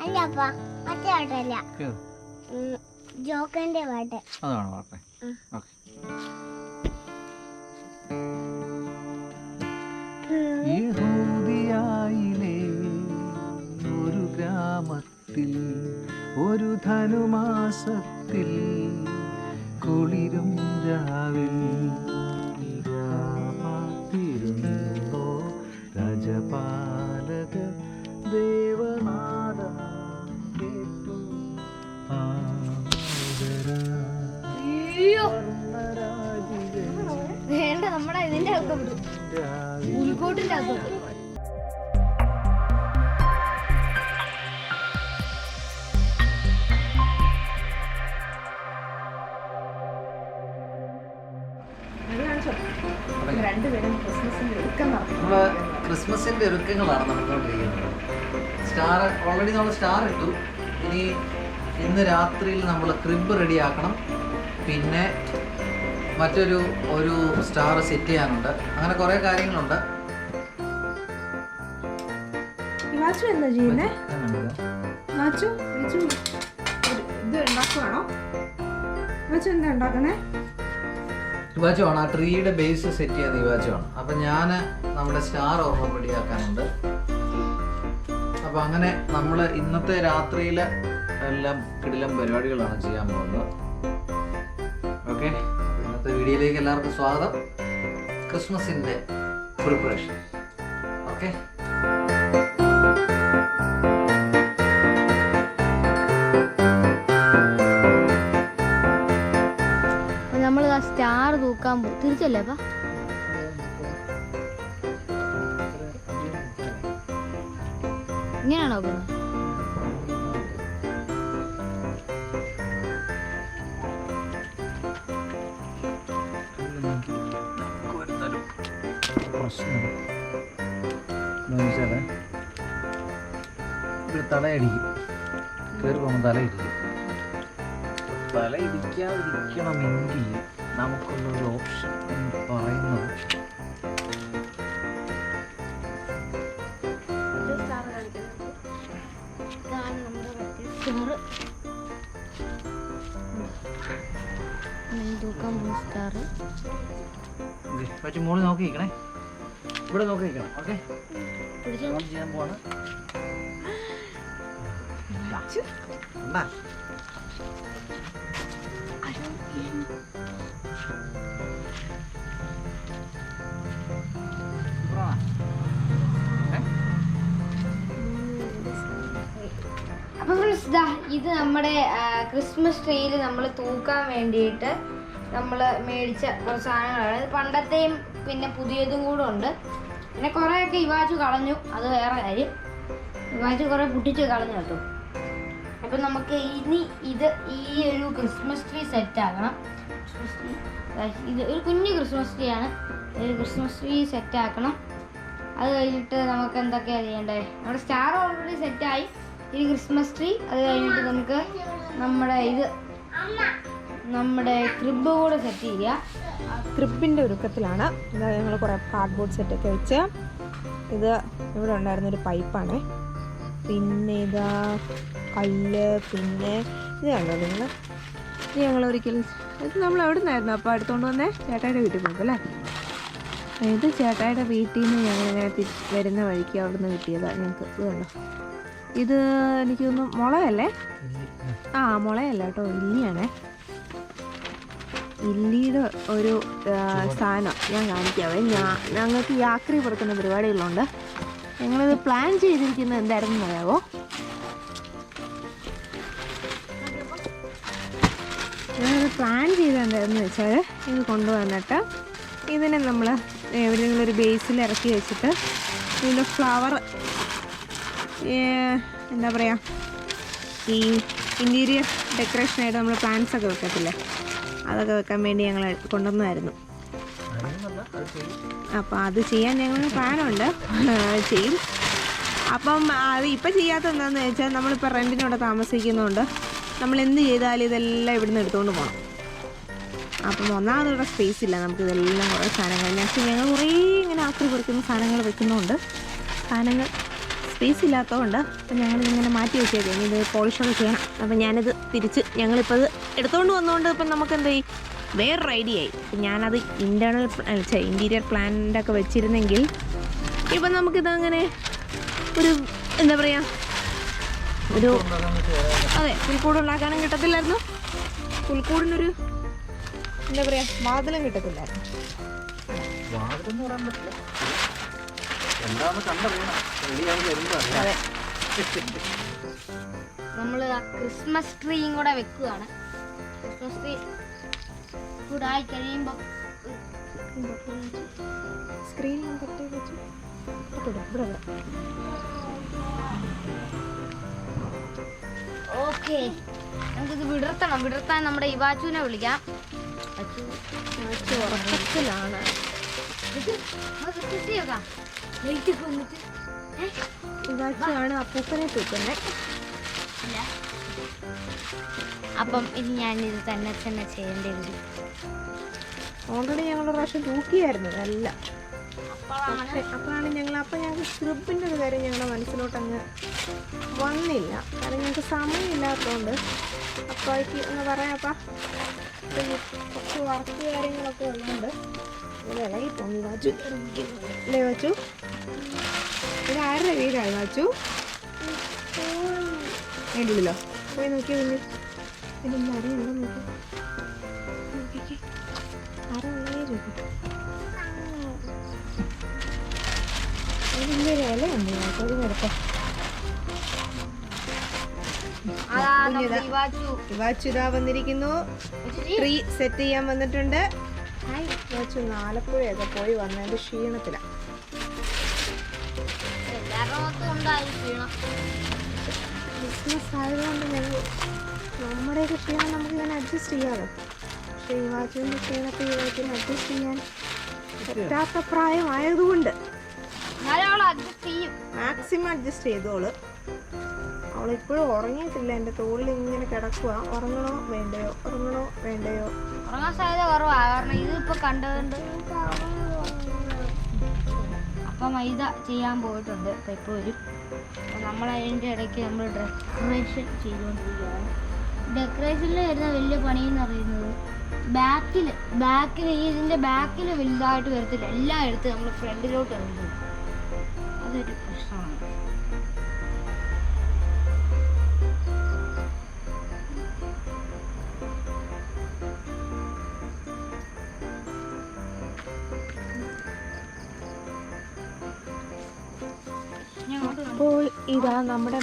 അല്ലപ്പാ മറ്റേ പാട്ടല്ല ജോക്കറിന്റെ പാട്ട്. അതാണോ പാട്ട്? ഓക്കെ. യഹൂദിയായിലെ ഒരു ഗ്രാമത്തിൽ ഒരു ധനുമാസത്തിൽ കുളിരും രാവിൽ കാത്തിരുന്നോ രാജപാലക ദേവനാദം കേട്ടു വേണ്ട നമ്മുടെ ഇതിന്റെ ഉൾക്കോട്ടിന്റെ അകത്തോട്ട്. ക്രിസ്മസിന്റെ ഒരുക്കങ്ങളാണ് നടന്നുകൊണ്ടിരിക്കുന്നത്. സ്റ്റാർ ഓൾറെഡി നമ്മൾ സ്റ്റാർ ഇട്ടു. ഇനി ഇന്ന് രാത്രിയിൽ നമ്മൾ ക്രിബ് റെഡിയാക്കണം. പിന്നെ മറ്റൊരു സ്റ്റാർ സെറ്റ് ചെയ്യാനുണ്ട്. അങ്ങനെ കുറേ കാര്യങ്ങളുണ്ട്. എന്താ ചെയ്യുന്നേ? ഇത് ഉണ്ടാക്കുവാണോ? എന്താ ഉണ്ടാക്കുന്നേ? ഇവാച്ചുവാണ് ആ ട്രീയുടെ ബേസ് സെറ്റ് ചെയ്യുന്ന ഇവാച്ചുവാണ്. അപ്പം ഞാൻ നമ്മുടെ സ്റ്റാർ ഓർമ്മ റെഡിയാക്കാനുണ്ട്. അപ്പം അങ്ങനെ നമ്മൾ ഇന്നത്തെ രാത്രിയിൽ എല്ലാം കിടിലം പരിപാടികളാണ് ചെയ്യാൻ പോകുന്നത്. ഓക്കെ, ഇന്നത്തെ വീഡിയോയിലേക്ക് എല്ലാവർക്കും സ്വാഗതം. ക്രിസ്മസിൻ്റെ പ്രിപ്പറേഷൻ. ഓക്കെ, നമ്മൾ സ്റ്റാർ തൂക്കാൻ പോകും. തിരിച്ചല്ലേ അപ്പ? ഇങ്ങനെയാണോ നോക്കുന്നത്? തലയടിക്കും, കയറി പോകുമ്പോൾ തലയിടിക്കും. തലയിടിക്കാതിരിക്കണമെങ്കിൽ നമുക്കുള്ളൊരു ഓപ്ഷൻ എന്ന് പറയുന്നത് പക്ഷെ മോള് നോക്കിയിരിക്കണേ, ഇവിടെ നോക്കിയിരിക്കണം. ഓക്കെ, ചെയ്യാൻ പോവാണ്. അപ്പൊ ഫ്രണ്ട്സ്, ഇത് നമ്മുടെ ക്രിസ്മസ് ട്രീയിൽ നമ്മൾ തൂക്കാൻ വേണ്ടിയിട്ട് നമ്മൾ മേടിച്ച കുറച്ച് സാധനങ്ങളാണ്. ഇത് പണ്ടത്തെയും പിന്നെ പുതിയതും കൂടെ ഉണ്ട്. പിന്നെ കുറേയൊക്കെ ഇവാച്ചു കളഞ്ഞു, അത് വേറെ കാര്യം. ഇവാച്ചു കുറേ പൊട്ടിച്ച് കളഞ്ഞു കേട്ടോ. അപ്പം നമുക്ക് ഇനി ഈ ഒരു ക്രിസ്മസ് ട്രീ സെറ്റ് ആക്കണം. ഇത് ഒരു കുഞ്ഞു ക്രിസ്മസ് ട്രീ ആണ്. ഒരു ക്രിസ്മസ് ട്രീ സെറ്റ് ആക്കണം. അത് കഴിഞ്ഞിട്ട് നമുക്ക് എന്തൊക്കെയാണ് ചെയ്യേണ്ടത്? നമ്മുടെ സ്റ്റാർ ഓൾറെഡി സെറ്റായി. ഈ ക്രിസ്മസ് ട്രീ അത് കഴിഞ്ഞിട്ട് നമുക്ക് നമ്മുടെ ക്രിബ് കൂടെ സെറ്റ് ചെയ്യുക. ക്രിബിൻ്റെ ഒരുക്കത്തിലാണ്. ഇതാ ഞങ്ങൾ കുറേ കാർഡ്ബോർഡ് സെറ്റൊക്കെ വെച്ച്. ഇത് ഇവിടെ ഉണ്ടായിരുന്നൊരു പൈപ്പാണ്. പിന്നെ ഇതാ കല്ല്. പിന്നെ ഇത് കണ്ടോ നിങ്ങൾ? ഇത് ഞങ്ങൾ ഒരിക്കലും ഇത് നമ്മൾ എവിടെ നിന്നായിരുന്നു അപ്പോൾ എടുത്തുകൊണ്ട് വന്നേ? ചേട്ടായിയുടെ വീട്ടിൽ പോകും അല്ലേ? ഇത് ചേട്ടായിയുടെ വീട്ടിൽ നിന്ന് ഞങ്ങളിങ്ങനെ വരുന്ന വഴിക്ക് അവിടെ നിന്ന് കിട്ടിയതാണ് ഞങ്ങൾക്ക്. ഇത് കണ്ടോ? ഇത് എനിക്ക് തോന്നുന്നു മുളയല്ലേ? മുളയല്ല കേട്ടോ, ഇല്ലിയാണേ. ഇല്ലിയുടെ ഒരു സാധനം ഞാൻ കാണിക്കാവേ. ഞങ്ങൾക്ക് യാക്രി പുറക്കുന്ന പരിപാടികളുണ്ട്. ഞങ്ങളിത് പ്ലാൻ ചെയ്തിരിക്കുന്നത് എന്തായിരുന്നു അറിയാവോ? ഞങ്ങളിത് പ്ലാൻ ചെയ്തത് എന്തായിരുന്നു വെച്ചാൽ, ഇത് കൊണ്ടുവന്നിട്ട് ഇതിനെ നമ്മൾ എവിടെയെങ്കിലും ഒരു ബേസിൽ ഇറക്കി വെച്ചിട്ട് ഇതിൻ്റെ ഫ്ലവർ എന്താ പറയുക, ഈ ഇൻറ്റീരിയർ ഡെക്കറേഷനായിട്ട് നമ്മൾ പ്ലാന്റ്സ് ഒക്കെ വെക്കത്തില്ലേ, അതൊക്കെ വെക്കാൻ വേണ്ടി ഞങ്ങൾ കൊണ്ടുവന്നതായിരുന്നു. അപ്പം അത് ചെയ്യാൻ ഞങ്ങൾ പ്ലാനുണ്ട്, ചെയ്യും. അപ്പം അത് ഇപ്പം ചെയ്യാത്ത എന്താണെന്ന് വെച്ചാൽ, നമ്മളിപ്പോൾ റെൻറ്റിനോടെ താമസിക്കുന്നതുകൊണ്ട് നമ്മൾ എന്ത് ചെയ്താലും ഇതെല്ലാം ഇവിടുന്ന് എടുത്തുകൊണ്ട് പോകണം. അപ്പം ഒന്നാമതിവിടെ സ്പേസ് ഇല്ല. നമുക്കിതെല്ലാം കുറേ സാധനങ്ങൾ ഞങ്ങൾ കുറേ ഇങ്ങനെ ആക്രി പറിക്കുന്ന സാധനങ്ങൾ വെക്കുന്നതുകൊണ്ട് സാധനങ്ങൾ സ്പേസ് ഇല്ലാത്തതുകൊണ്ട് അപ്പം ഞങ്ങളിങ്ങനെ മാറ്റി വെച്ചേക്കും. ഇത് പോളിഷൊക്കെ ചെയ്യണം. അപ്പം ഞാനിത് തിരിച്ച് ഞങ്ങളിപ്പോൾ ഇത് എടുത്തുകൊണ്ട് വന്നുകൊണ്ട് ഇപ്പം നമുക്ക് എന്താ വേറൊരു ഐഡിയ ആയി. ഞാനത് ഇൻറ്റീരിയർ പ്ലാനിൻ്റെയൊക്കെ വെച്ചിരുന്നെങ്കിൽ ഇപ്പം നമുക്കിതങ്ങനെ ഒരു എന്താ പറയുക ഒരു അതെ പുൽക്കൂട് ഉണ്ടാക്കാനും കിട്ടത്തില്ലായിരുന്നു. പുൽക്കൂടിനൊരു എന്താ പറയുക വാതിലും കിട്ടത്തില്ലായിരുന്നു. വാതിലെന്ന് പറയാൻ പറ്റില്ല, എന്താണെന്ന് കണ്ടറിയണം. റെഡിയായി വരുമ്പോൾ അതെ നമ്മൾ ആ ക്രിസ്മസ് ട്രീയും കൂടെ വെക്കുകയാണ്. ക്രിസ്മസ് ട്രീ ചൂടായി കഴിയുമ്പോൾ സ്ക്രീനിൽ വെച്ച് ഓക്കെ നമുക്കിത് വിടർത്താൻ നമ്മുടെ ഇവാച്ചുവിനെ വിളിക്കാം. ഉറക്കത്തിലാണ്. ഇവാച്ചാണ് അപ്പൂപ്പനെ തൂക്കുന്നത്. അപ്പം ഇനി ഞാനിത് തന്നെ ചെയ്യേണ്ടി വരും. ഓൾറെഡി ഞങ്ങൾ ഒരു പ്രാവശ്യം തൂക്കിയായിരുന്നു എല്ലാം. അപ്പോഴാണ് ഞങ്ങൾക്ക് സ്ക്രിപ്പിൻ്റെ ഒരു കാര്യം ഞങ്ങളുടെ മനസ്സിലോട്ടങ്ങ് വന്നില്ല. കാരണം ഞങ്ങൾക്ക് സമയമില്ലാത്തതുകൊണ്ട് അപ്പോഴേക്ക് എന്ന് പറയാപ്പാ കുറച്ച് വർക്ക് കാര്യങ്ങളൊക്കെ ഉള്ളതുകൊണ്ട് ഇളകി തോന്നി വാച്ചു അല്ലേ വാച്ചു? ഇത് ആരുടെ വീടാണ് വാച്ചു? വേണ്ടിയില്ലല്ലോ പോയി നോക്കിയാൽ പിന്നെ ഇതൊന്നും അറിയണ്ടോ നോക്കി ആരേ ഇതിലൊരു ഇലയുണ്ട് അത് കൊടുത്തോ. ഇവാച്ചു ഇതാ വന്നിരിക്കുന്നു. ട്രീ സെറ്റ് ചെയ്യാൻ വന്നിട്ടുണ്ട്. ഇവാച്ചു ആലപ്പുഴയൊക്കെ പോയി വന്നതിന്റെ ക്ഷീണത്തിലാണ്. ക്രിസ്മസ് ആയതുകൊണ്ട് നമ്മുടെയൊക്കെ ക്ഷീണം നമുക്ക് ഇങ്ങനെ അഡ്ജസ്റ്റ് ചെയ്യാമല്ലോ. പക്ഷെ ഇവാച്ചുവിന്റെ ക്ഷീണത്തിൽ ഇവാച്ചിന് അഡ്ജസ്റ്റ് ചെയ്യാൻ പറ്റാത്ത പ്രായമായതുകൊണ്ട് മാക്സിമം അഡ്ജസ്റ്റ് ചെയ്തോള്. അവളിപ്പോഴും ഉറങ്ങിയിട്ടില്ല. എൻ്റെ തോളിൽ ഇങ്ങനെ കിടക്കുക. ഉറങ്ങണോ വേണ്ടയോ ഉറങ്ങാൻ സാധ്യത കുറവാണ്. കാരണം ഇതിപ്പോ കണ്ടതുകൊണ്ട് അപ്പം മൈദ ചെയ്യാൻ പോയിട്ടുണ്ട്. അപ്പം ഇപ്പോൾ വരും. നമ്മൾ അതിൻ്റെ ഇടയ്ക്ക് നമ്മൾ ഡെക്കറേഷൻ ചെയ്തുകൊണ്ടിരിക്കുകയാണ്. ഡെക്കറേഷനിൽ വരുന്ന വലിയ പണി എന്ന് പറയുന്നത് ബാക്കിൽ ഇതിൻ്റെ ബാക്കിൽ വലുതായിട്ട് വരത്തില്ല. എല്ലാം എടുത്ത് നമ്മൾ ഫ്രണ്ടിലോട്ട് വരുന്നത് അതൊരു പ്രശ്നമാണ്. അപ്പോൾ ഇതാ നമ്മുടെ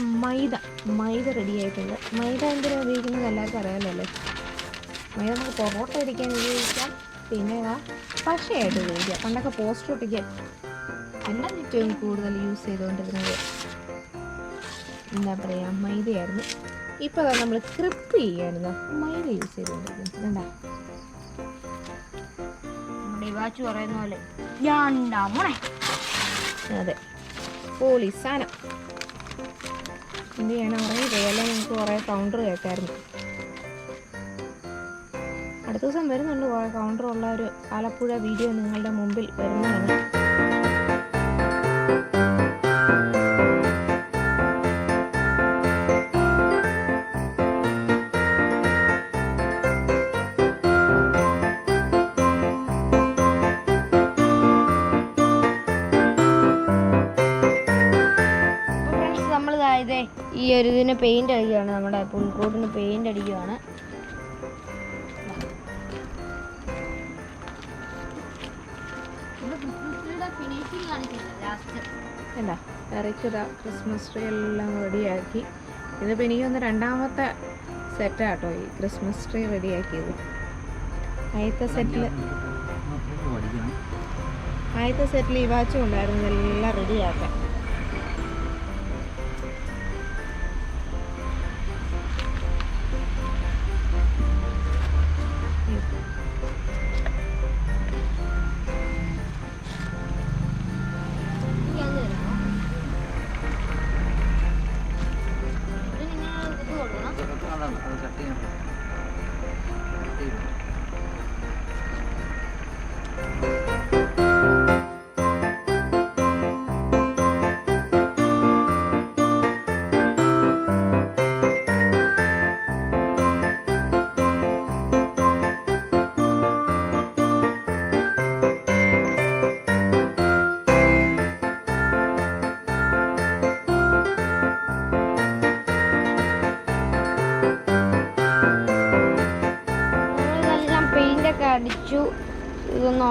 മൈദ റെഡി ആയിട്ടുണ്ട്. മൈദ എന്തിനാണ് ഉപയോഗിക്കുന്നത് എല്ലാവർക്കും അറിയാമല്ലോ അല്ലേ. മൈദ നമുക്ക് പൊറോട്ട അടിക്കാൻ ഉപയോഗിക്കാം, പിന്നെ പശയായിട്ട് ഉപയോഗിക്കാം. പണ്ടൊക്കെ പോസ്റ്റർ ഒട്ടിക്കാൻ എല്ലാം ഏറ്റവും കൂടുതൽ യൂസ് ചെയ്തുകൊണ്ടിരുന്നത് എന്താ പറയുക മൈദയായിരുന്നു. ഇപ്പോൾ അതാ നമ്മൾ ക്രിപ്പ് ചെയ്യാനിതാ മൈദ യൂസ് ചെയ്തുകൊണ്ടിരിക്കുന്നത്. എന്താ നമ്മുടെ ഇവാച്ചു പറയുന്ന പോലെ അതെ പോളി സാധനം. എന്ത് ചെയ്യണം അറിയില്ല. ഞങ്ങൾക്ക് കുറേ കൗണ്ടർ കേൾക്കായിരുന്നു. അടുത്ത ദിവസം വരുന്നുണ്ട് കുറേ കൗണ്ടറുള്ള ഒരു ആലപ്പുഴ വീഡിയോ നിങ്ങളുടെ മുമ്പിൽ വരുന്നതാണ്. ഈ ഒരു ഇതിന് പെയിന്റ് അടിക്കുകയാണ്. നമ്മുടെ പുൽക്കൂടിന് പെയിന്റ് അടിക്കുകയാണ്. എന്താ ഇറക്കിയതാ ക്രിസ്മസ് ട്രീ എല്ലാം റെഡിയാക്കി. ഇതിപ്പോൾ എനിക്കൊന്ന് രണ്ടാമത്തെ സെറ്റാട്ടോ ഈ ക്രിസ്മസ് ട്രീ റെഡിയാക്കിയത്. ആദ്യത്തെ സെറ്റിൽ ഈ വാച്ചും ഉണ്ടായിരുന്നു ഇതെല്ലാം റെഡിയാക്കാൻ.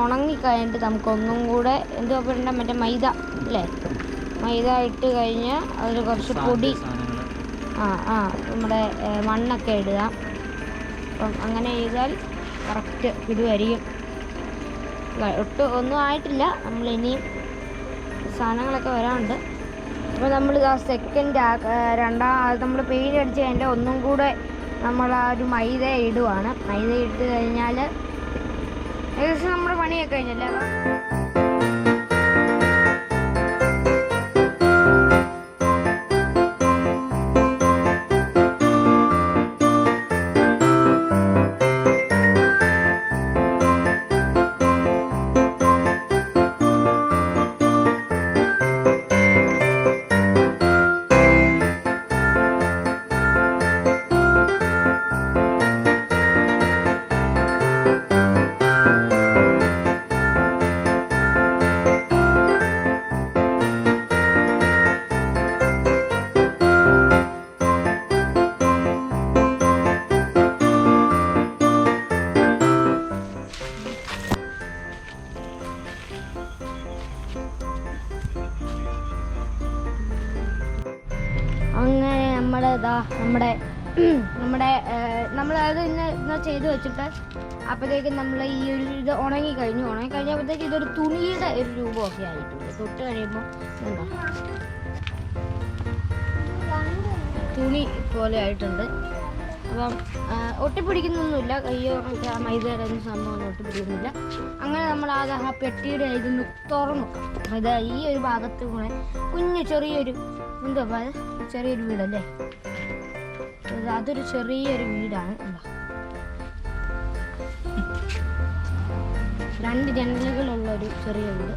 ഉണങ്ങി കഴിഞ്ഞിട്ട് നമുക്ക് ഒന്നും കൂടെ എന്തുവാ പറയണ്ട, മറ്റേ മൈദ അല്ലേ, മൈദ ഇട്ട് കഴിഞ്ഞാൽ അതിൽ കുറച്ച് പൊടി, നമ്മുടെ മണ്ണൊക്കെ ഇടുക. അപ്പം അങ്ങനെ ചെയ്താൽ കറക്റ്റ് ഇടുമായിരിക്കും. ഒന്നും ആയിട്ടില്ല, നമ്മൾ ഇനിയും സാധനങ്ങളൊക്കെ വരാനുണ്ട്. അപ്പോൾ നമ്മൾ സെക്കൻഡ് നമ്മൾ പെയിൻ്റ് അടിച്ച് കഴിഞ്ഞാൽ ഒന്നും കൂടെ നമ്മൾ ആ ഒരു മൈദ ഇടുവാണ്. മൈദ ഇട്ട് കഴിഞ്ഞാൽ ഏകദേശം നമ്മുടെ പണിയൊക്കെ കഴിഞ്ഞല്ലേ. അങ്ങനെ നമ്മളത് ഇന്ന് ചെയ്ത് വെച്ചിട്ട് അപ്പോഴത്തേക്കും നമ്മൾ ഈ ഒരു ഇത് ഉണങ്ങിക്കഴിഞ്ഞപ്പോഴത്തേക്ക് ഇതൊരു തുണിയുടെ ഒരു രൂപമൊക്കെ ആയിട്ടുണ്ട്. തൊട്ട് കഴിയുമ്പോൾ എന്താ തുണി പോലെ ആയിട്ടുണ്ട്. അപ്പം ഒട്ടിപ്പിടിക്കുന്നൊന്നുമില്ല, കയ്യോ മൈദയുടെ ഒന്നും സംഭവം ഒട്ടിപ്പിടിക്കുന്നില്ല. അങ്ങനെ നമ്മൾ ആ പെട്ടിയുടെ ഇതൊന്ന് തുറന്നു. അത് ഈ ഒരു ഭാഗത്ത് കൂടെ കുഞ്ഞ് ചെറിയൊരു എന്തുവാ ചെറിയൊരു വീടല്ലേ, അതൊരു ചെറിയൊരു വീടാണ്. രണ്ട് ജനലുകളുള്ളൊരു ചെറിയ വീട്.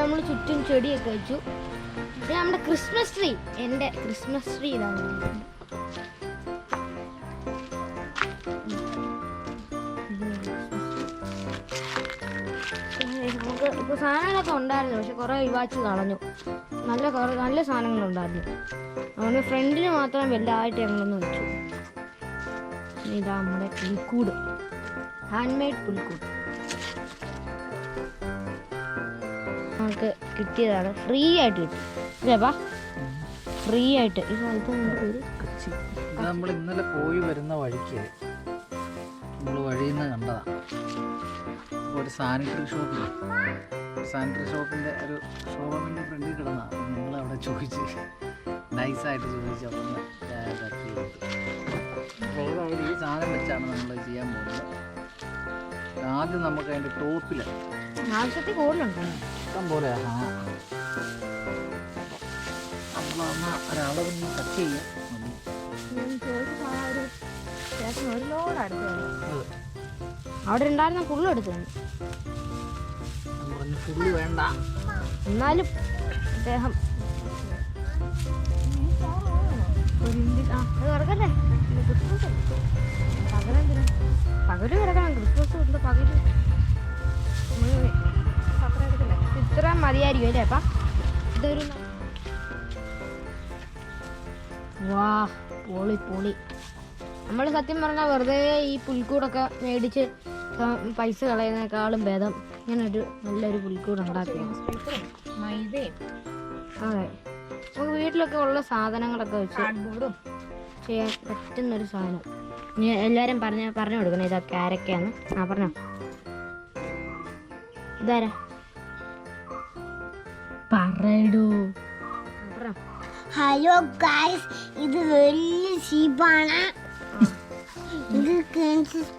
നമ്മൾ ചുറ്റും ചെടിയൊക്കെ വെച്ചു. ഇത് നമ്മുടെ ക്രിസ്മസ് ട്രീ, എൻ്റെ ക്രിസ്മസ് ട്രീ ഇതാണ്. നമുക്ക് ഇപ്പോൾ സാധനങ്ങളൊക്കെ ഉണ്ടായിരുന്നു, പക്ഷെ കുറേ ഒഴിവാച്ച് കളഞ്ഞു. നല്ല സാധനങ്ങളുണ്ടായിരുന്നു. അതുകൊണ്ട് ഫ്രണ്ടിന് മാത്രം വലുതായിട്ട് ഞങ്ങളൊന്ന് വെച്ചു. ഇതാ നമ്മുടെ പുൽക്കൂട്, ഹാൻഡ് മെയ്ഡ് പുൽക്കൂട് നമുക്ക് കിട്ടിയതാണ്. ഫ്രീ ആയിട്ട് കിട്ടി അല്ലേപ്പാ, ഫ്രീ ആയിട്ട്. ഈ സ്ഥലത്ത് നമ്മൾ ഇന്നലെ പോയി വരുന്ന വഴിക്ക് നമ്മൾ വഴിയിൽ നിന്ന് കണ്ടതാണ്. ഒരു സാനിറ്ററി ഷോപ്പിൻ്റെ ഒരു ഷോറൂമിൻ്റെ ഫ്രണ്ടിൽ കിടന്നതാണ്. നമ്മളവിടെ ചോദിച്ച് നൈസായിട്ട് ചോദിച്ചപ്പോൾ ഏതായാലും ഈ സാധനം വെച്ചാണ് നമ്മൾ ചെയ്യാൻ പോകുന്നത്. ആദ്യം നമുക്ക് അതിൻ്റെ ടോപ്പിൽ ആവശ്യത്തിൽ കൂടുതലുണ്ട് ഇഷ്ടം പോലെ നമ്മളൊന്ന് ഒരളവ് കട്ട് ചെയ്യാം. അവിടെ ഉണ്ടായിരുന്ന ഫുള്ള് എടുത്തു, ഫുള്ള് വേണ്ട എന്നാലും അദ്ദേഹം കിടക്കല്ലേ പകല് കിടക്കണം. ക്രിസ്മസ് ഉണ്ട് പകല്, ഇത്ര മതിയായിരിക്കും അല്ലേ അപ്പ. ഇതൊരു വാ പൊളി. നമ്മൾ സത്യം പറഞ്ഞാൽ വെറുതെ ഈ പുൽക്കൂടൊക്കെ മേടിച്ച് പൈസ കളയുന്നതിനേക്കാളും ഭേദം ഇങ്ങനെ ഒരു നല്ലൊരു പുൽക്കൂട് ഉണ്ടാക്കുക. അതെ, നമുക്ക് വീട്ടിലൊക്കെ ഉള്ള സാധനങ്ങളൊക്കെ വെച്ച് ചെയ്യാൻ പറ്റുന്നൊരു സാധനം. ഇനി എല്ലാവരും പറഞ്ഞു കൊടുക്കണം ഇതൊക്കെ ആരൊക്കെയാന്ന്. പറഞ്ഞോ, ഇതാരാ പറയടൂ. ഹലോ ഗൈസ്, ഇത് വലിയ ഷീപ്പാണ്. ഇത് പ്രിൻസസ്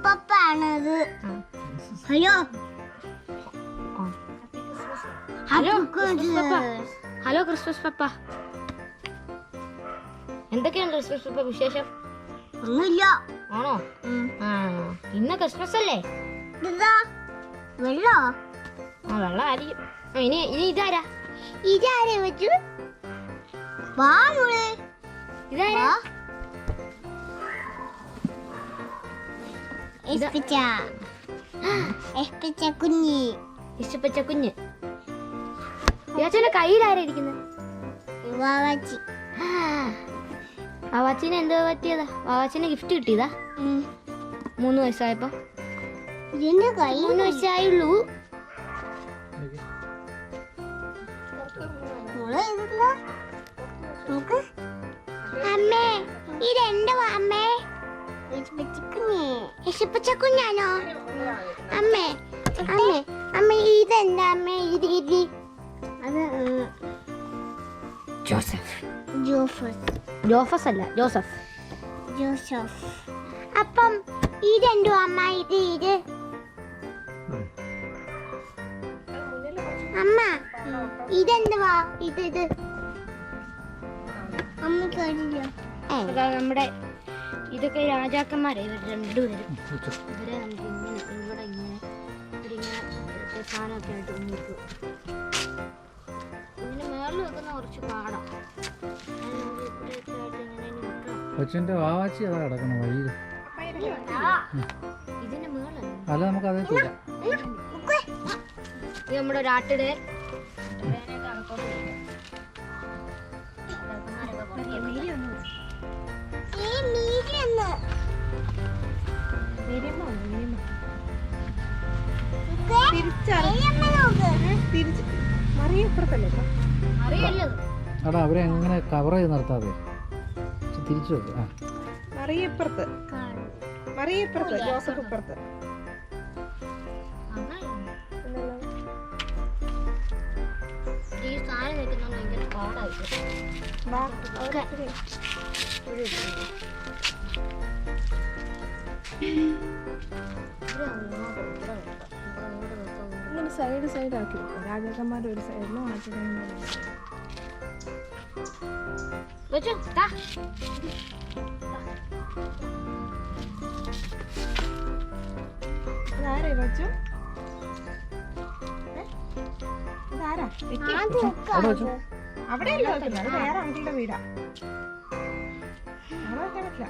പപ്പ ആണ് ഇത്. ഹലോ ഹലോ ക്രിസ്മസ് പപ്പ, എന്തൊക്കെയാണ് ക്രിസ്മസ് പപ്പ വിശേഷം? ഒന്നുമില്ല. ആണോ? ഇന്ന് ക്രിസ്മസ് അല്ലേ? വെള്ളോ? വെള്ളമായിരിക്കും. ഇനി ഇതാരാ വെച്ചു? വാ മോളെ, ഇതാരാ? കുഞ്ഞ് ഇഷ്ടപ്പെട്ട കുഞ്ഞ്. യാച്ചന്റെ കയ്യിൽ ആരാ ഇരിക്കുന്നത്? വാവാച്ചിന് എന്തോ പറ്റിയതാ? വാവാച്ചിന് ഗിഫ്റ്റ് കിട്ടിയതാ 3 വയസ്സായപ്പോ. ഇതിന്റെ കൈ 3 വയസ്സായുള്ളൂ. മോളെ ഇതെന്താ? നോക്ക്. അമ്മേ ഇതെന്റെ അമ്മേ. കുഞ്ഞാണോ അമ്മേ? അമ്മേ അമ്മേ ഇതെന്താ അമ്മേ? ഇത് അത് ജോസഫ്. ജോഫസ് അല്ല ജോസഫ്. ജോസഫ്. അപ്പം ഇതെന്തോ അമ്മ? ഇത് അമ്മ ഇതെന്തുവാ? ഇത് അമ്മ കേട്ടില്ല. അതാ നമ്മുടെ ഇതൊക്കെ രാജാക്കന്മാരെ ഇവർ രണ്ടുപേരും. ഇവരെ നമുക്ക് ഇങ്ങനെ ഇവിടെ ഇങ്ങനെ സാധനമൊക്കെ ആയിട്ട് നിൽക്കും. ഇതിന് മേളിൽ വെക്കുന്ന കുറച്ച് പാടാം. കൊച്ചിന്റെ വാവാച്ചി അതാ കിടക്കണം വഴിയിൽ. ഇതിന് മേളല്ല. അല്ല നമുക്ക് അതേ തൂക്കാം. ഇത് നമ്മുടെ ഒരാട്ടിടെ അറിയല്ലത്. എടാ അവരെ എങ്ങനെ കവർ ചെയ്ത് നിർത്താതെ തിരിച്ചു വെക്കും. മറിയപ്പുറത്ത് ജോസഫ് ഇപ്പുറത്ത്. ഈ സാധനം വെക്കുന്ന ഭയങ്കര പാടായിട്ട്. ഇങ്ങനെ സൈഡ് ആക്കി വെക്കും. രാജാക്കന്മാരുടെ ഒരു സൈഡിലും അതാരെ വച്ചു? അതാരാ? അവിടെ അല്ല വെക്കുന്നത്. അത് വേറെ അങ്കിളുടെ വീടാ. അവിടെ വെക്കാൻ പറ്റില്ല.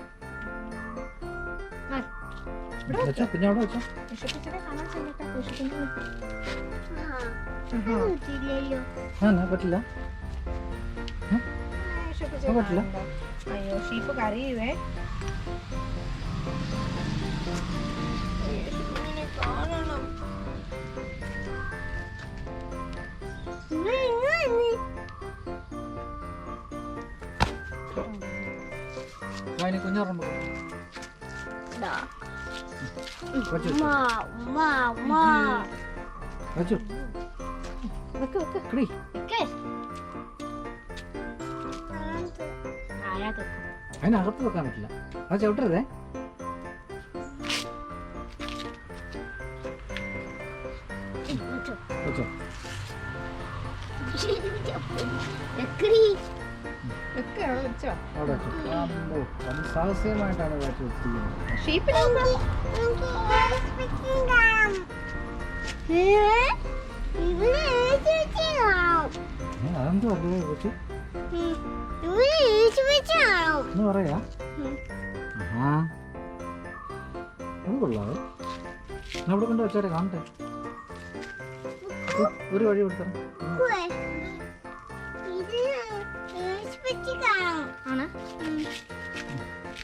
പിന്നെ അവിടെ വെച്ചോ. വിഷപ്പിച്ചിനെ കാണാൻ ചെല്ലട്ടെ. വിഷപ്പിന്റെ പറ്റില്ല. പറ്റില്ല. അയ്യോ ഷീപ്പ് കരയുവേ. കാണണം. കുഞ്ഞോറുമ്പോ വെച്ചു. അതിനകത്ത് വെക്കാൻ പറ്റില്ല. അത് ചവിട്ടരുതേ. വെച്ചോ. അവിടെ വെച്ചു. സാഹസികമായിട്ടാണ് കാറ്റ് വെച്ചിരിക്കുന്നത്. അതെന്തോ കൊച്ചു എന്ന് പറയാ. അത് കൊള്ളാതെ അവിടെ കൊണ്ട് വെച്ചാരെ കാണട്ടെ. ഒരു വഴി കൊടുത്തേ.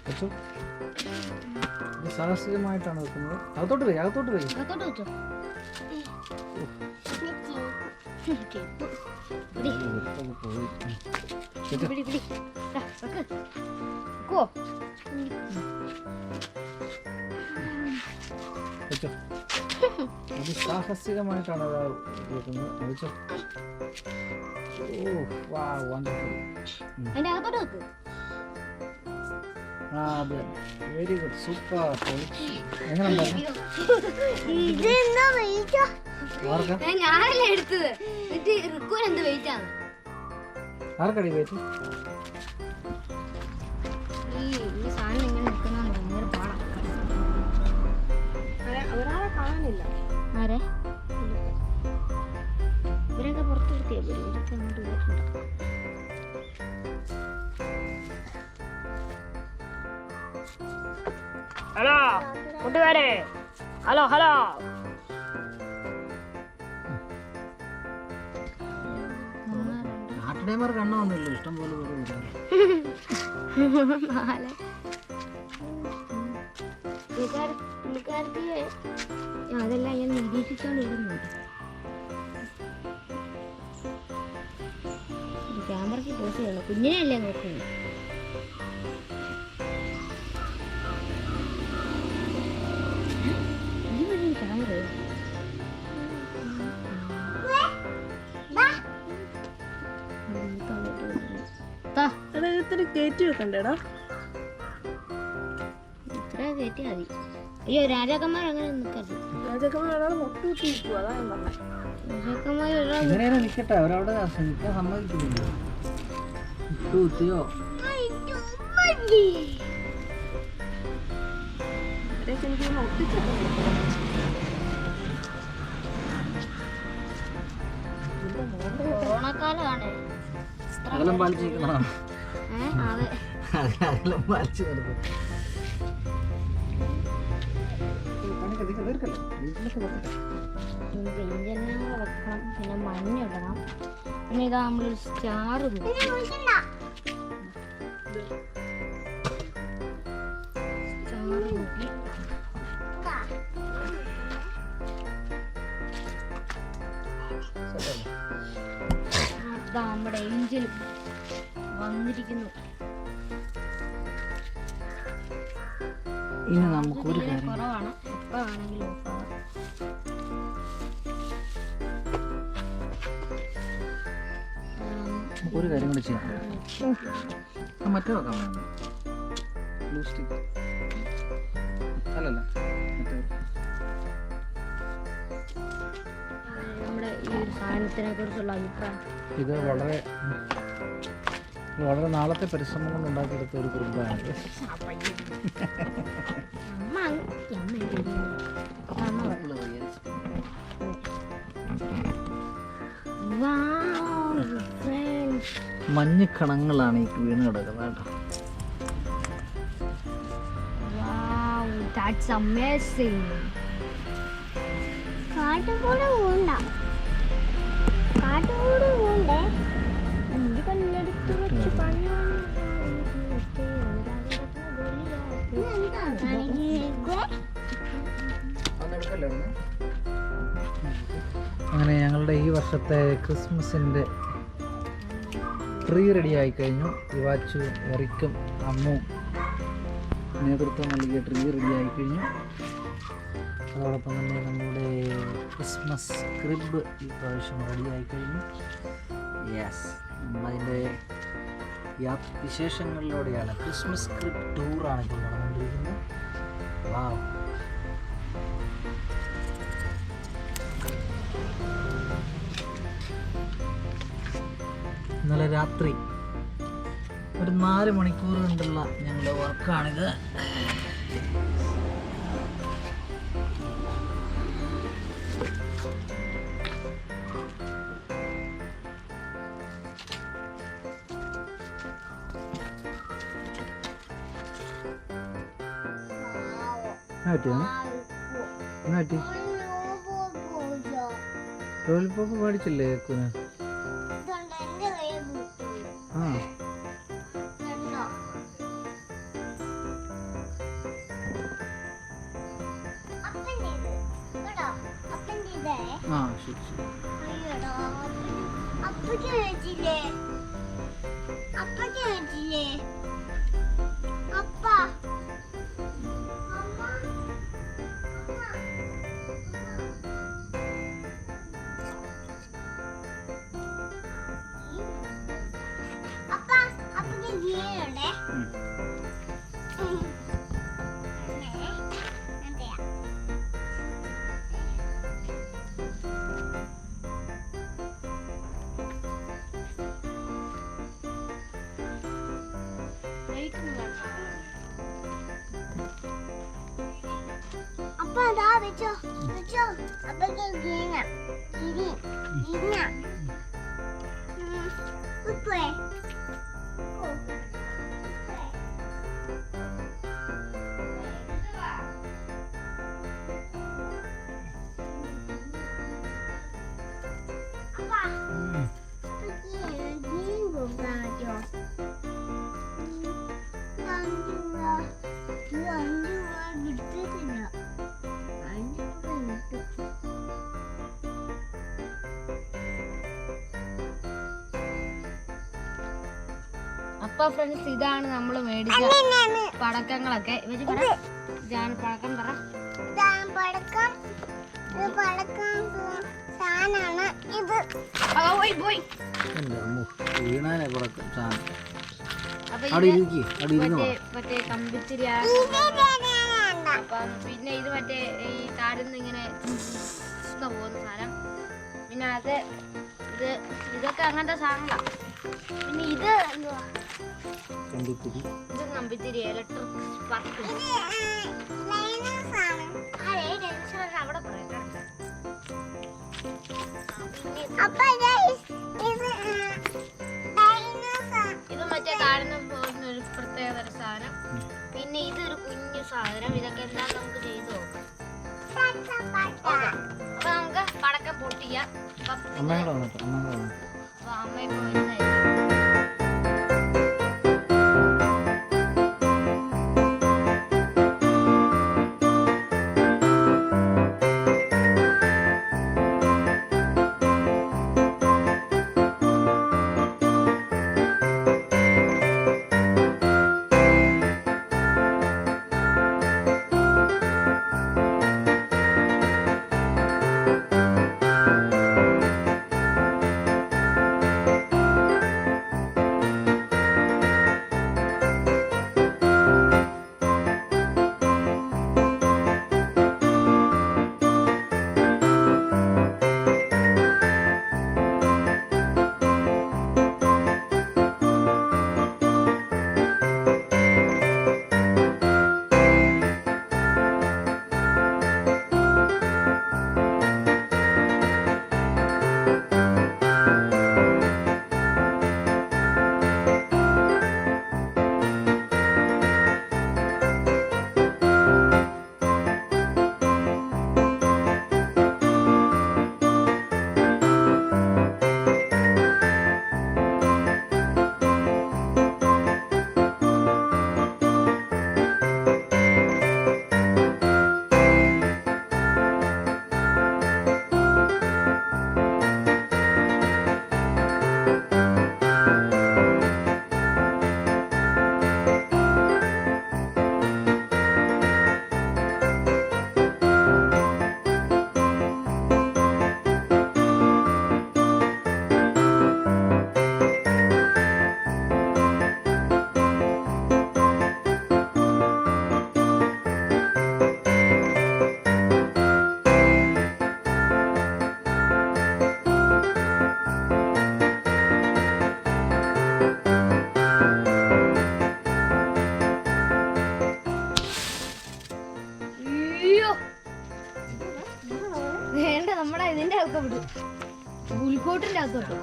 വെച്ചു. ഇത് സാഹസികമായിട്ടാണ് വെക്കുന്നത്. അകത്തോട്ട് പോയി. അത് സാഹസികമായിട്ടാണ് വെക്കുന്നത്. Very good. സൂപ്പർ. എങ്ങനെ ഞാനല്ലേ എടുത്തത്. എന്ത് വെയിറ്റ് ആണ്? ആർക്കടി വെയിറ്റ്? ഈ സാധനം ഇങ്ങനെ നിൽക്കുന്ന ഭയങ്കര പാടാണ്. ഒരാളെ കാണാനില്ല. ആരെ? ഇവരൊക്കെ പുറത്ത് നിർത്തിയാ പോലും. ഇവരൊക്കെ അങ്ങോട്ട് പോയിട്ടുണ്ടോ? ഹലോ കൂട്ടുകാരെ. ഹലോ നാട്ടിടേമാർ കണ്ണൊന്നുമില്ല. ഇഷ്ടം പോലെ മാല പുള്ളിക്കാരത്തി അതെല്ലാം ഞാൻ നിരീക്ഷിച്ചോണ്ടിരുന്നുണ്ട്. ക്യാമറയ്ക്ക് പോസ് ചെയ്യണം, കുഞ്ഞിനെയല്ലേ നോക്കുന്നത്. ക്യാമറ ഇത്തിരി കയറ്റി വെക്കണ്ടേടാ. ഇത്ര കയറ്റി മതി. അയ്യോ രാജാക്കന്മാർ അങ്ങനെ നിൽക്കരുത്. രാജാക്കന്മാർ മുട്ട കുത്തി നിൽക്കുക, അതാ ഞാൻ പറഞ്ഞത്. രാജാക്കന്മാർ ഇങ്ങനെയാണ് നിൽക്കട്ടെ, അവരവിടെ നിൽക്കാൻ സമ്മതിക്കുന്നില്ല. കുത്തിയോ എനിക്കൊന്ന് ഒട്ടിച്ചു. കൊറോണക്കാലമാണ്. അകലം പാലിച്ചിരിക്കണം. അതെ അകലം പാലിച്ച് നടക്കും. പെയിന്റെല്ലാം വെക്കണം, പിന്നെ മഞ്ഞിടണം, പിന്നെ ഇതാ നമ്മളൊരു സ്റ്റാർ നോക്കി നമ്മുടെ ഏഞ്ചൽ വന്നിരിക്കുന്നു. ഇനി നമുക്കൊരു കാര്യം കുറവാണ്, എപ്പോ വേണമെങ്കിലും ഓഫാവാം. ഒരു കാര്യം കൂടി ചെയ്യാം. മറ്റേ വെക്കാൻ വേണ്ട ബ്ലൂ സ്റ്റിക്ക് അല്ലല്ല മറ്റേ നമ്മുടെ ഈ ഒരു സാധനത്തിനെ കുറിച്ചുള്ള അഭിപ്രായം. ഇത് വളരെ നാളത്തെ പരിശ്രമം കൊണ്ട് ഉണ്ടാക്കിയെടുത്ത ഒരു കുറുമ്പാണ്. മഞ്ഞക്കണങ്ങളാണ് ഈ വീണ് കിടക്കുന്നത് കേട്ടോ. That's amazing. കാട്ടുകൂടെ പോണ്ട, കാട്ടുകൂടെ പോണ്ടേ. എന്ത് കല്ലെടുത്ത് വെച്ച് പണിയാണ്. അങ്ങനെ ഞങ്ങളുടെ ഈ വർഷത്തെ ക്രിസ്മസിൻ്റെ ട്രീ റെഡി ആയി കഴിഞ്ഞു. ഇവാച്ചു എറിക്കും അമ്മും നേതൃത്വം നൽകിയ ട്രീ റെഡി ആയി കഴിഞ്ഞു. അതോടൊപ്പം തന്നെ നമ്മുടെ ക്രിസ്മസ് ക്രിബ് ഈ പ്രാവശ്യം റെഡി ആയി കഴിഞ്ഞു. യെസ്, നമ്മളതിൻ്റെ വിശേഷങ്ങളിലൂടെയാണ്. ക്രിസ്മസ് ക്രിബ് ടൂറാണ് ഇപ്പോൾ നടന്നുകൊണ്ടിരിക്കുന്നത്. വാവ്, ഇന്നലെ രാത്രി ഒരു 4 മണിക്കൂർ കൊണ്ടുള്ള ഞങ്ങളുടെ വർക്കാണിത്. ലോലിപ്പോപ്പ് മേടിച്ചില്ലേ കേക്കുന്? ആ ആ ശരി ശരി. അപ്പക്ക് വെച്ചില്ലേ, അപ്പക്ക് വെച്ചില്ലേ, അപ്പ അപ്പ അപ്പക്ക് ജീവനുണ്ടേ. അപ്പ അതാ വെച്ചോ വെച്ചോ. അപ്പക്ക് ജീവന ജീവന ഉപ്പേ അപ്പൊ ഫ്രണ്ട്സ് ഇതാണ് നമ്മൾ മേടിച്ച പടക്കങ്ങളൊക്കെ. ഇതാണ് പടക്കം. പറ പടക്കം സാധനമാണ് ഇത്. പോയി. വീണാനെ പുറത്ത് സാധനം. അപ്പൊ അവിടെ ഇരിക്ക്, അവിടെ ഇരുന്ന് മറ്റേ കമ്പിത്തിരിയാണ്. അപ്പം പിന്നെ ഇത് മറ്റേ ഈ താടുന്ന് ഇങ്ങനെ പോകുന്ന സാധനം. പിന്നെ ഇതൊക്കെ അങ്ങനത്തെ സാധനങ്ങളാണ്. പിന്നെ ഇത് എന്തുവാ? കമ്പിത്തിരി. ഇത് കമ്പിത്തിരി, ഇലക്ട്രിക് സ്പാർക്ക്. അവിടെ പറയാം. ഇത് മറ്റേ താഴ്ന്ന പോകുന്ന ഒരു പ്രത്യേക തരം സാധനം. പിന്നെ ഇതൊരു കുഞ്ഞു സാധനം. ഇതൊക്കെ എന്താ നമുക്ക് ചെയ്തു നോക്കാം. അപ്പൊ നമുക്ക് പടക്കം പൊട്ടിക്കാം. അമ്മയുടെ വന്നിട്ട് അപ്പൊ അമ്മ ഇപ്പൊ വരുന്നതായിരിക്കും. വേണ്ട, നമ്മുടെ ഇതിന്റെ അകത്ത് വിടും, പുൽക്കോട്ടിന്റെ അകത്തോട്ട്.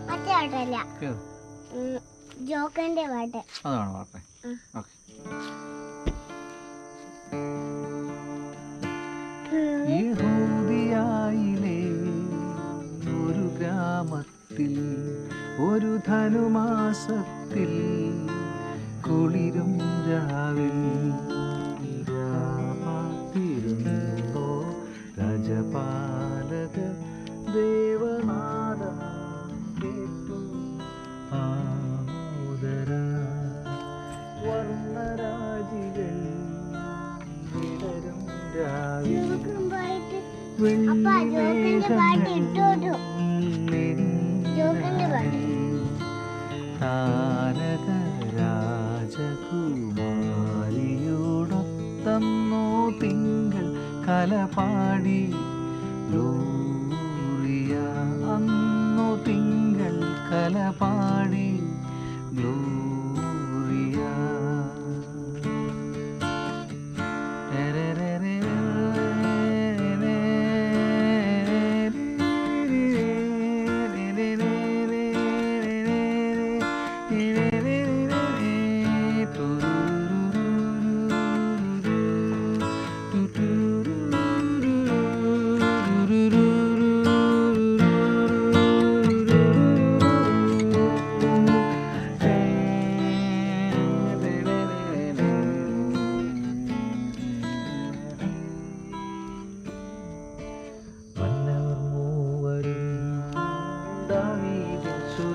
മറ്റേ പാട്ടല്ല, ജോക്കന്റെ പാട്ട്. അതാണ് പാട്ടെ. ഓക്കെ. യഹൂദിയായിലെ ഒരു ഗ്രാമത്തിൽ ഒരു ധനുമാസത്തിൽ കുളിരും രാവിൽ കാത്തിരുന്നോ രാജപാലക ദേവനാദം കേട്ടു ആമോദര വർണ്ണരാജികൾ വിടരും രാവിൽ താരകരാജകുമാരിയോടൊത്തന്നോ തിങ്കൾ കലപാടി ഗ്ലോറിയ, അന്നോ തിങ്കൾ കലപാടി ഗ്ലോറിയ.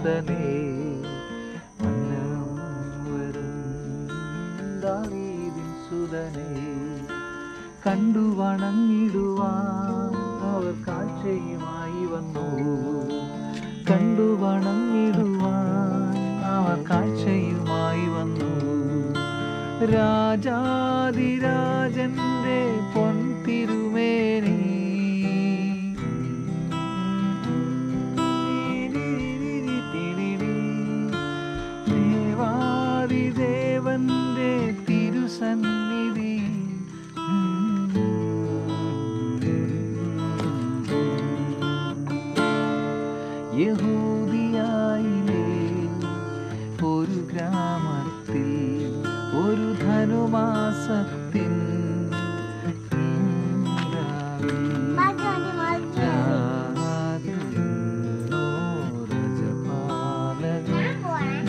സുതനേ മന്നം വരും ദാവീദിൻ സുതനേ കണ്ടു വണങ്ങിടുവാൻ അവർ കാഴ്ചയുമായി വന്നു കണ്ടു വണങ്ങിടുവാൻ അവർ കാഴ്ചയുമായി വന്നു രാജാതിരാജന്റെ പൊൻതിരുമേനി ദേവാദിദേവന്റെ തിരുസന്നിധി യഹൂദിയായിലെ ഒരു ഗ്രാമത്തിൽ ഒരു ധനുമാസത്തിൻ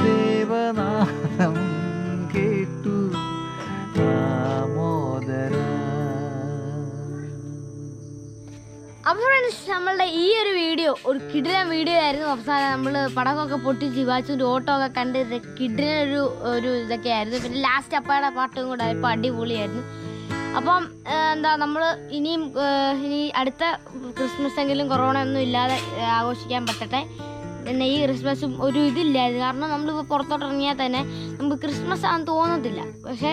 ദേവനാദം കേട്ടു ആമോദര. അപ്പോൾ ഫ്രണ്ട്സ്, നമ്മളുടെ ഈ ഒരു വീഡിയോ ഒരു കിടിലൻ വീഡിയോ ആയിരുന്നു. അവസാനം നമ്മൾ പടക്കമൊക്കെ പൊട്ടിച്ച് വാച്ചിൻ്റെ ഓട്ടമൊക്കെ കണ്ട് കിടിലൻ ഒരു ഇതൊക്കെ ആയിരുന്നു. പിന്നെ ലാസ്റ്റ് അപ്പയുടെ പാട്ടും കൂടെ ആയപ്പോൾ അടിപൊളിയായിരുന്നു. അപ്പം എന്താ നമ്മൾ ഇനി അടുത്ത ക്രിസ്മസ് എങ്കിലും കൊറോണ ഒന്നും ഇല്ലാതെ ആഘോഷിക്കാൻ പറ്റട്ടെ. പിന്നെ ഈ ക്രിസ്മസും ഒരു ഇതില്ലായിരുന്നു. കാരണം നമ്മളിപ്പോൾ പുറത്തോട്ട് ഇറങ്ങിയാൽ തന്നെ നമുക്ക് ക്രിസ്മസ് ആണെന്ന് തോന്നത്തില്ല. പക്ഷേ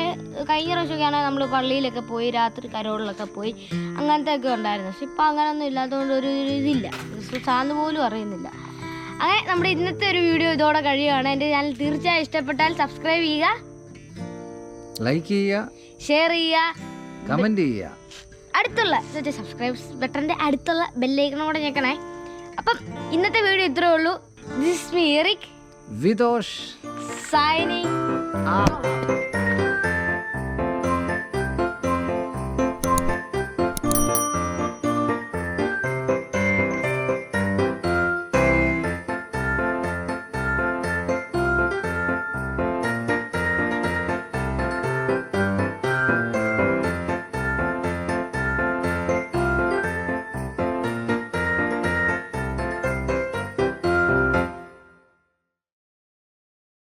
കഴിഞ്ഞ പ്രാവശ്യമൊക്കെയാണെങ്കിൽ നമ്മൾ പള്ളിയിലൊക്കെ പോയി രാത്രി കരോളിലൊക്കെ പോയി അങ്ങനത്തെ ഒക്കെ ഉണ്ടായിരുന്നു. പക്ഷെ ഇപ്പോൾ അങ്ങനെയൊന്നും ഇല്ലാത്തതുകൊണ്ട് ഒരു ഇതില്ല, ക്രിസ്മസ് ആണെന്ന് പോലും അറിയുന്നില്ല. അങ്ങനെ നമ്മുടെ ഇന്നത്തെ ഒരു വീഡിയോ ഇതോടെ കഴിയുകയാണ്. എൻ്റെ ചാനൽ തീർച്ചയായും ഇഷ്ടപ്പെട്ടാൽ സബ്സ്ക്രൈബ് ചെയ്യുക, ലൈക്ക് ചെയ്യുക, ഷെയർ ചെയ്യുക, കമന്റ് ചെയ്യുക, അടുത്തുള്ള സബ്സ്ക്രൈബ് ബട്ടൻ്റെ അടുത്തുള്ള ബെല്ലൈക്കണും കൂടെ ഞെക്കണേ. അപ്പം ഇന്നത്തെ വീഡിയോ ഇത്രേ ഉള്ളൂ. This me Eric Vithosh signing out.